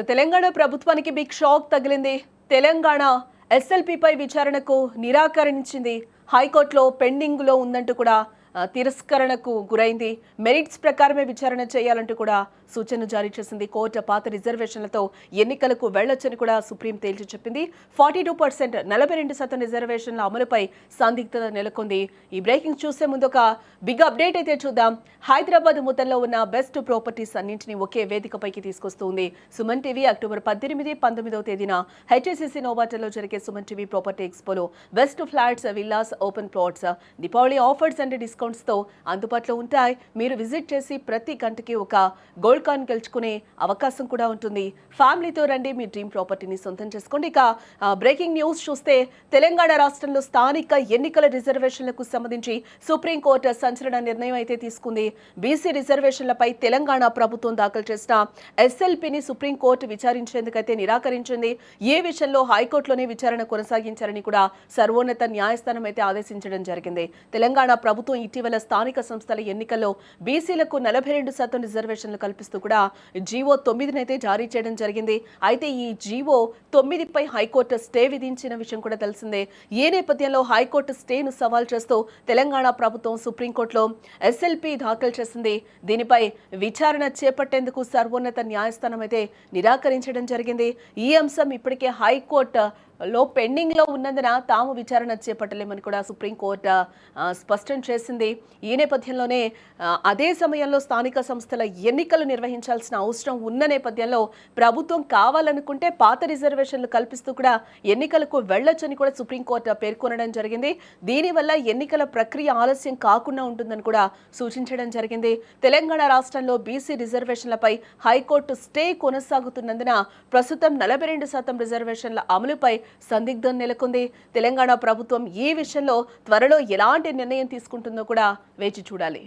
తెలంగాణ ప్రభుత్వానికి big shock తగిలింది. తెలంగాణ ఎస్ఎల్పీపై విచారణకు నిరాకరించింది. హైకోర్టులో పెండింగ్లో ఉందంటూ కూడా తిరస్కరణకు గురైంది. మెరిట్స్ ప్రకారమే విచారణ చేయాలంటూ కూడా సూచనలు జారీ చేసింది. కోర్టు పాత రిజర్వేషన్లతో ఎన్నికలకు వెళ్లొచ్చని కూడా సుప్రీం తేల్చి చెప్పింది. 42% 42% రిజర్వేషన్ల అమలుపై సందిగ్ధత నెలకొంది. ఈ బ్రేకింగ్ చూసే ముందు ఒక బిగ్ అప్డేట్ అయితే చూద్దాం. హైదరాబాద్ ముద్దల్లో ఉన్న బెస్ట్ ప్రాపర్టీస్ అన్నింటినీ ఒకే వేదికపైకి తీసుకొస్తుంది సుమన్ టీవీ. అక్టోబర్ 18, 19వ తేదీన హెచ్ఎస్సిసి నోవాటలో జరిగే సుమన్ టీవీ ప్రాపర్టీ ఎక్స్పోలో best flats, villas, open plots, Deepavali offers and discounts తో అందుబాటులో ఉంటాయి. మీరు విజిట్ చేసి ప్రతి గంటకి ఒక గోల్డ్ కాయిన్ గెలుచుకునే అవకాశం కూడా ఉంటుంది. ఫ్యామిలీతో రండి, మీ డ్రీమ్ ప్రాపర్టీని సొంతం చేసుకోండి. ఇక బ్రేకింగ్ న్యూస్ చూస్తే తెలంగాణ రాష్ట్రంలో స్థానిక ఎన్నికల రిజర్వేషన్లకు సంబంధించి సుప్రీంకోర్టు సంచలన నిర్ణయం అయితే తీసుకుంది. బీసీ రిజర్వేషన్లపై తెలంగాణ ప్రభుత్వం దాఖలు చేసిన ఎస్ఎల్పీని సుప్రీంకోర్టు విచారించేందుకైతే నిరాకరించింది. ఏ విషయంలో హైకోర్టులోనే విచారణ కొనసాగించాలని కూడా సర్వోన్నత న్యాయస్థానం అయితే ఆదేశించడం జరిగింది. తెలంగాణ ప్రభుత్వం ఇటీవల స్థానిక సంస్థల ఎన్నికల్లో బీసీలకు 42% రిజర్వేషన్లు కల్పిస్తూ కూడా జీవో 9 జారీ చేయడం జరిగింది. అయితే ఈ జీవో 9పై హైకోర్టు స్టే విధించిన విషయం కూడా తెలిసిందే. ఈ నేపథ్యంలో హైకోర్టు స్టేను సవాల్ చేస్తూ తెలంగాణ ప్రభుత్వం సుప్రీంకోర్టులో ఎస్ఎల్పీ దాఖలు చేసింది. దీనిపై విచారణ చేపట్టేందుకు సర్వోన్నత న్యాయస్థానం అయితే నిరాకరించడం జరిగింది. ఈ అంశం ఇప్పటికే హైకోర్టులో పెండింగ్లో ఉన్నందున తాము విచారణ చేపట్టలేమని కూడా సుప్రీంకోర్టు స్పష్టం చేసింది. ఈ నేపథ్యంలోనే అదే సమయంలో స్థానిక సంస్థల ఎన్నికలు నిర్వహించాల్సిన అవసరం ఉన్న నేపథ్యంలో ప్రభుత్వం కావాలనుకుంటే పాత రిజర్వేషన్లు కల్పిస్తూ కూడా ఎన్నికలకు వెళ్లొచ్చని కూడా సుప్రీంకోర్టు పేర్కొనడం జరిగింది. దీనివల్ల ఎన్నికల ప్రక్రియ ఆలస్యం కాకుండా ఉంటుందని కూడా సూచించడం జరిగింది. తెలంగాణ రాష్ట్రంలో బీసీ రిజర్వేషన్లపై హైకోర్టు స్టే కొనసాగుతున్నందున ప్రస్తుతం 42% రిజర్వేషన్ల అమలుపై సందిగ్ధం నెలకొంది. తెలంగాణ ప్రభుత్వం ఈ విషయంలో త్వరలో ఎలాంటి నిర్ణయం తీసుకుంటుందో కూడా వేచి చూడాలి.